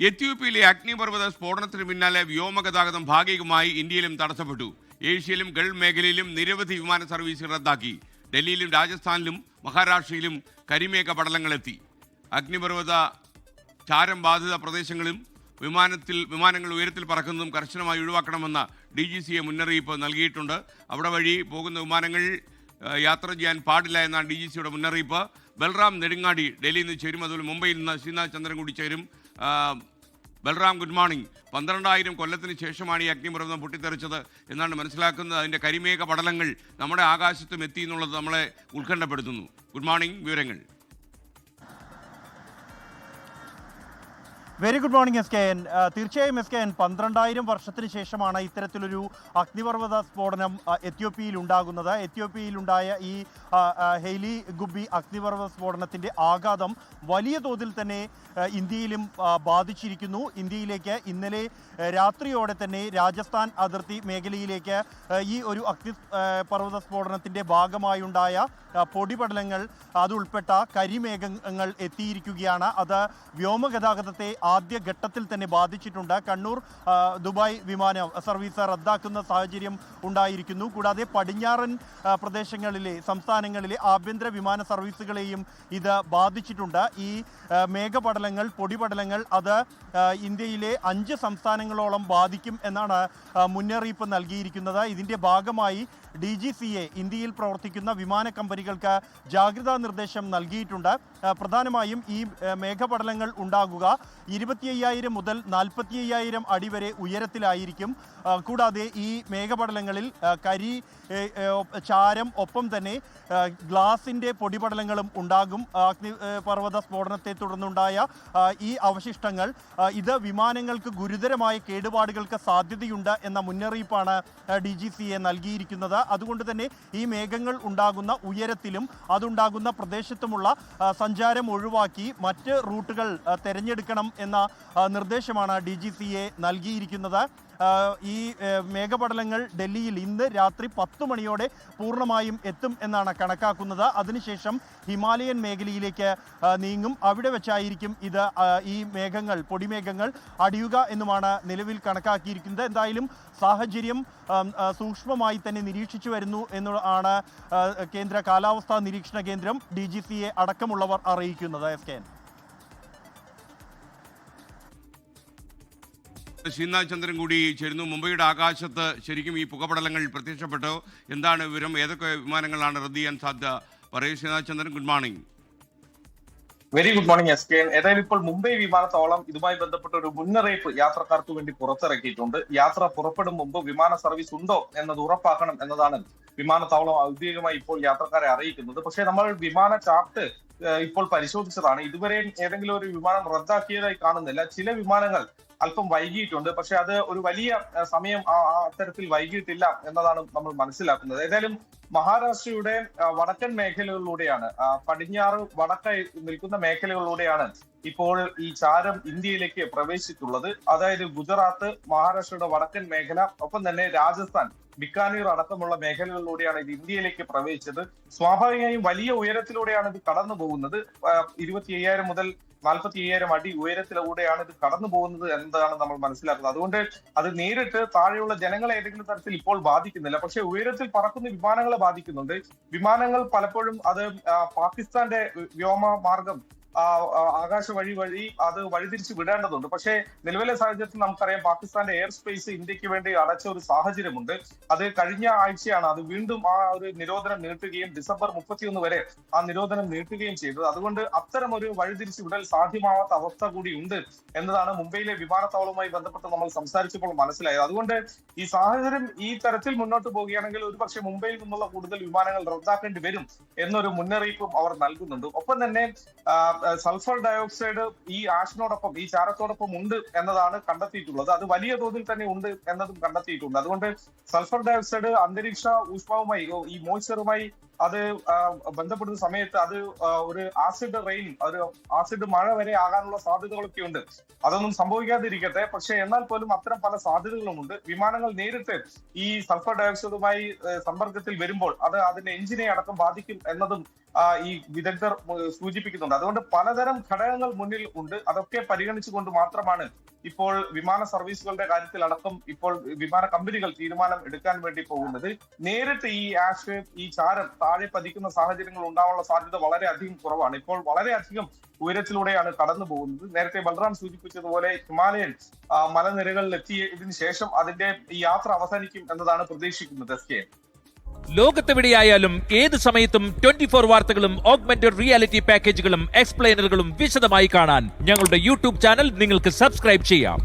എത്യോപ്യയിലെ അഗ്നിപർവ്വത സ്ഫോടനത്തിന് പിന്നാലെ വ്യോമഗതാഗതം ഭാഗികമായി ഇന്ത്യയിലും തടസ്സപ്പെട്ടു. ഏഷ്യയിലും ഗൾഫ് മേഖലയിലും നിരവധി വിമാന സർവീസുകൾ റദ്ദാക്കി. ഡൽഹിയിലും രാജസ്ഥാനിലും മഹാരാഷ്ട്രയിലും കരിമേഘ പടലങ്ങളെത്തി. അഗ്നിപർവ്വത ചാരം ബാധിത പ്രദേശങ്ങളും വിമാനങ്ങൾ ഉയരത്തിൽ പറക്കുന്നതും കർശനമായി ഒഴിവാക്കണമെന്ന DGCA മുന്നറിയിപ്പ് നൽകിയിട്ടുണ്ട്. അവിടെ വഴി പോകുന്ന വിമാനങ്ങൾ യാത്ര ചെയ്യാൻ പാടില്ല എന്നാണ് DGCയുടെ മുന്നറിയിപ്പ്. ബൽറാം നെടുങ്ങാടി ഡൽഹിയിൽ നിന്ന് ചേരും, അതുപോലെ മുംബൈയിൽ നിന്ന് ശ്രീനാഥ് ചന്ദ്രൻ കൂടി ചേരും. Balram, good morning. 12,000 കൊല്ലത്തിന് ശേഷമാണ് ഈ അഗ്നിപർവ്വതം പൊട്ടിത്തെറിച്ചത് എന്നാണ് മനസ്സിലാക്കുന്നത്. അതിൻ്റെ കരിമേഘ പടലങ്ങൾ നമ്മുടെ ആകാശത്തും എത്തി എന്നുള്ളത് നമ്മളെ ഉത്കണ്ഠപ്പെടുത്തുന്നു. ഗുഡ് മോർണിംഗ്, വിവരങ്ങൾ. Very good morning SKN. തീർച്ചയായും SKN 12,000 വർഷത്തിന് ശേഷമാണ് ഇത്തരത്തിലൊരു അഗ്നിപർവ്വത സ്ഫോടനം എത്യോപ്യയിൽ ഉണ്ടാകുന്നത്. എത്യോപ്യയിലുണ്ടായ ഈ ഹെയ്ലി ഗുബി അഗ്നിപർവ്വത സ്ഫോടനത്തിൻ്റെ ആഘാതം വലിയ തോതിൽ തന്നെ ഇന്ത്യയിലും ബാധിച്ചിരിക്കുന്നു. ഇന്ത്യയിലേക്ക് ഇന്നലെ രാത്രിയോടെ തന്നെ രാജസ്ഥാൻ അതിർത്തി മേഖലയിലേക്ക് ഈ ഒരു അഗ്നിപർവ്വത സ്ഫോടനത്തിൻ്റെ ഭാഗമായുണ്ടായ പൊടിപടലങ്ങൾ, അതുൾപ്പെട്ട കരിമേഘങ്ങൾ എത്തിയിരിക്കുകയാണ്. അത് വ്യോമഗതാഗതത്തെ ആദ്യഘട്ടത്തിൽ തന്നെ ബാധിച്ചിട്ടുണ്ട്. കണ്ണൂർ ദുബായ് വിമാന സർവീസ് റദ്ദാക്കുന്ന സാഹചര്യം ഉണ്ടായിരിക്കുന്നു. കൂടാതെ പടിഞ്ഞാറൻ പ്രദേശങ്ങളിലെ സംസ്ഥാനങ്ങളിലെ ആഭ്യന്തര വിമാന സർവീസുകളെയും ഇത് ബാധിച്ചിട്ടുണ്ട്. ഈ മേഘപടലങ്ങൾ, പൊടിപടലങ്ങൾ അത് ഇന്ത്യയിലെ 5 സംസ്ഥാനങ്ങളോളം ബാധിക്കും എന്നാണ് മുന്നറിയിപ്പ് നൽകിയിരിക്കുന്നത്. ഇതിൻ്റെ ഭാഗമായി DGCA ഇന്ത്യയിൽ പ്രവർത്തിക്കുന്ന വിമാന കമ്പനികൾക്ക് ജാഗ്രതാ നിർദ്ദേശം നൽകിയിട്ടുണ്ട്. പ്രധാനമായും ഈ മേഘപടലങ്ങൾ ഉണ്ടാകുക 25,000 മുതൽ 45,000 അടി വരെ ഉയരത്തിലായിരിക്കും. കൂടാതെ ഈ മേഘപടലങ്ങളിൽ ചാരം ഒപ്പം തന്നെ ഗ്ലാസിൻ്റെ പൊടിപടലങ്ങളും ഉണ്ടാകും. അഗ്നിപർവ്വത സ്ഫോടനത്തെ തുടർന്നുണ്ടായ ഈ അവശിഷ്ടങ്ങൾ ഇത് വിമാനങ്ങൾക്ക് ഗുരുതരമായ കേടുപാടുകൾക്ക് സാധ്യതയുണ്ട് എന്ന മുന്നറിയിപ്പാണ് DGCA നൽകിയിരിക്കുന്നത്. അതുകൊണ്ട് തന്നെ ഈ മേഘങ്ങൾ ഉണ്ടാകുന്ന ഉയരത്തിലും അതുണ്ടാകുന്ന പ്രദേശത്തുമുള്ള സഞ്ചാരം ഒഴിവാക്കി മറ്റ് റൂട്ടുകൾ തിരഞ്ഞെടുക്കണം എന്ന നിർദ്ദേശമാണ് DGCA നൽകിയിരിക്കുന്നത്. ഈ മേഘപടലങ്ങൾ ഡൽഹിയിൽ ഇന്ന് രാത്രി 10 മണിയോടെ പൂർണ്ണമായും എത്തും എന്നാണ് കണക്കാക്കുന്നത്. അതിനുശേഷം ഹിമാലയൻ മേഖലയിലേക്ക് നീങ്ങും. അവിടെ വെച്ചായിരിക്കും ഇത് ഈ മേഘങ്ങൾ, പൊടിമേഘങ്ങൾ അടിയുക എന്നുമാണ് നിലവിൽ കണക്കാക്കിയിരിക്കുന്നത്. എന്തായാലും സാഹചര്യം സൂക്ഷ്മമായി തന്നെ നിരീക്ഷിച്ചു വരുന്നു എന്നാണ് കേന്ദ്ര കാലാവസ്ഥാ നിരീക്ഷണ കേന്ദ്രം, DGCA അടക്കമുള്ളവർ അറിയിക്കുന്നത്. SKN. ശ്രീനാഥ് ചന്ദ്രൻ കൂടി ചേരുന്നു. മുംബൈയുടെ ആകാശത്ത് ശരിക്കും ഈ പുകപടലങ്ങൾ പ്രത്യക്ഷപ്പെട്ടോ? എന്താണ് വിവരം? ഏതൊക്കെ വിമാനങ്ങളാണ് റദ്ദ് ചെയ്യാൻ സാധ്യത? പറയൂ Sreenath Chandran. Good morning. Very good morning SKN. ഏതായാലും ഇപ്പോൾ മുംബൈ വിമാനത്താവളം ഇതുമായി ബന്ധപ്പെട്ട ഒരു മുന്നറിയിപ്പ് യാത്രക്കാർക്ക് വേണ്ടി പുറത്തിറക്കിയിട്ടുണ്ട്. യാത്ര പുറപ്പെടും മുമ്പ് വിമാന സർവീസ് ഉണ്ടോ എന്നത് ഉറപ്പാക്കണം എന്നതാണ് വിമാനത്താവളം ഔദ്യോഗികമായി ഇപ്പോൾ യാത്രക്കാരെ അറിയിക്കുന്നത്. പക്ഷേ നമ്മൾ വിമാന ചാർട്ട് ഇപ്പോൾ പരിശോധിച്ചതാണ്. ഇതുവരെ ഏതെങ്കിലും ഒരു വിമാനം റദ്ദാക്കിയതായി കാണുന്നില്ല. ചില വിമാനങ്ങൾ അല്പം വൈകിയിട്ടുണ്ട്, പക്ഷെ അത് ഒരു വലിയ സമയം അത്തരത്തിൽ വൈകിയിട്ടില്ല എന്നതാണ് നമ്മൾ മനസ്സിലാക്കുന്നത്. ഏതായാലും മഹാരാഷ്ട്രയുടെ വടക്കൻ മേഖലകളിലൂടെയാണ്, പടിഞ്ഞാറ് വടക്കായി നിൽക്കുന്ന മേഖലകളിലൂടെയാണ് ഇപ്പോൾ ഈ ചാരം ഇന്ത്യയിലേക്ക് പ്രവേശിച്ചിട്ടുള്ളത്. അതായത് ഗുജറാത്ത്, മഹാരാഷ്ട്രയുടെ വടക്കൻ മേഖല, ഒപ്പം തന്നെ രാജസ്ഥാൻ, ബിക്കാനീർ അടക്കമുള്ള മേഖലകളിലൂടെയാണ് ഇത് ഇന്ത്യയിലേക്ക് പ്രവേശിച്ചത്. സ്വാഭാവികമായും വലിയ ഉയരത്തിലൂടെയാണ് ഇത് കടന്നു പോകുന്നത്. 25,000 മുതൽ 45,000 അടി ഉയരത്തിലൂടെയാണ് ഇത് കടന്നു പോകുന്നത് എന്നതാണ് നമ്മൾ മനസ്സിലാക്കുന്നത്. അതുകൊണ്ട് അത് നേരിട്ട് താഴെയുള്ള ജനങ്ങളെ ഏതെങ്കിലും തരത്തിൽ ഇപ്പോൾ ബാധിക്കുന്നില്ല. പക്ഷെ ഉയരത്തിൽ പറക്കുന്ന വിമാനങ്ങളെ ബാധിക്കുന്നുണ്ട്. വിമാനങ്ങൾ പലപ്പോഴും അത് പാകിസ്ഥാന്റെ വ്യോമ മാർഗം ആകാശ വഴി അത് വഴിതിരിച്ച് വിടേണ്ടതുണ്ട്. പക്ഷേ നിലവിലെ സാഹചര്യത്തിൽ നമുക്കറിയാം പാകിസ്ഥാന്റെ എയർ സ്പേസ് ഇന്ത്യക്ക് വേണ്ടി അടച്ച ഒരു സാഹചര്യമുണ്ട്. അത് കഴിഞ്ഞ ആഴ്ചയാണ് അത് വീണ്ടും ആ ഒരു നിരോധനം നീട്ടുകയും December 31 വരെ ആ നിരോധനം നീട്ടുകയും ചെയ്തത്. അതുകൊണ്ട് അത്തരം ഒരു വഴിതിരിച്ച് വിടൽ സാധ്യമാവാത്ത അവസ്ഥ കൂടി ഉണ്ട് എന്നതാണ് മുംബൈയിലെ വിമാനത്താവളവുമായി ബന്ധപ്പെട്ട് നമ്മൾ സംസാരിച്ചപ്പോൾ മനസ്സിലായത്. അതുകൊണ്ട് ഈ സാഹചര്യം ഈ തരത്തിൽ മുന്നോട്ട് പോവുകയാണെങ്കിൽ ഒരുപക്ഷെ മുംബൈയിൽ നിന്നുള്ള കൂടുതൽ വിമാനങ്ങൾ റദ്ദാക്കേണ്ടി വരും എന്നൊരു മുന്നറിയിപ്പും അവർ നൽകുന്നുണ്ട്. ഒപ്പം തന്നെ സൾഫർ ഡയോക്സൈഡ് ഈ ആഷിനോടൊപ്പം, ഈ ചാരത്തോടൊപ്പം ഉണ്ട് എന്നതാണ് കണ്ടെത്തിയിട്ടുള്ളത്. അത് വലിയ തോതിൽ തന്നെ ഉണ്ട് എന്നതും കണ്ടെത്തിയിട്ടുണ്ട്. അതുകൊണ്ട് സൾഫർ ഡയോക്സൈഡ് അന്തരീക്ഷ ഊഷ്മാവുമായി, ഈ മോയ്സ്ചറുമായി അത് ബന്ധപ്പെടുന്ന സമയത്ത് അത് ഒരു ആസിഡ് റെയിൻ, ഒരു ആസിഡ് മഴ വരെ ആകാനുള്ള സാധ്യതകളൊക്കെ ഉണ്ട്. അതൊന്നും സംഭവിക്കാതിരിക്കട്ടെ. പക്ഷെ എന്നാൽ പോലും അത്തരം പല സാധ്യതകളുമുണ്ട്. വിമാനങ്ങൾ നേരിട്ട് ഈ സൾഫർ ഡയോക്സൈഡുമായി സമ്പർക്കത്തിൽ വരുമ്പോൾ അത് അതിന്റെ എഞ്ചിനെ അടക്കം ബാധിക്കും എന്നതും ഈ വിദഗ്ധർ സൂചിപ്പിക്കുന്നുണ്ട്. അതുകൊണ്ട് പലതരം ഘടകങ്ങൾ മുന്നിൽ ഉണ്ട്. അതൊക്കെ പരിഗണിച്ചുകൊണ്ട് മാത്രമാണ് ഇപ്പോൾ വിമാന സർവീസുകളുടെ കാര്യത്തിൽ അടക്കം ഇപ്പോൾ വിമാന കമ്പനികൾ തീരുമാനം എടുക്കാൻ വേണ്ടി പോകുന്നത്. നേരിട്ട് ഈ ആശയം, ഈ ചാരം താഴെ പതിക്കുന്ന സാഹചര്യങ്ങൾ ഉണ്ടാവാനുള്ള സാധ്യത വളരെയധികം കുറവാണ്. ഇപ്പോൾ വളരെയധികം ഉയരത്തിലൂടെയാണ് കടന്നു പോകുന്നത്. നേരത്തെ ബൽറാം സൂചിപ്പിച്ചതുപോലെ ഹിമാലയൻ മലനിരകളിൽ എത്തിയതിനു ശേഷം അതിന്റെ ഈ യാത്ര അവസാനിക്കും എന്നതാണ് പ്രതീക്ഷിക്കുന്നത്. SK, ലോകത്തെവിടെയായാലും ഏത് സമയത്തും 24 വാർത്തകളും ഓഗ്മെന്റഡ് റിയാലിറ്റി പാക്കേജുകളും എക്സ്പ്ലെയിനറുകളും വിശദമായി കാണാൻ ഞങ്ങളുടെ യൂട്യൂബ് ചാനൽ നിങ്ങൾക്ക് സബ്സ്ക്രൈബ് ചെയ്യാം.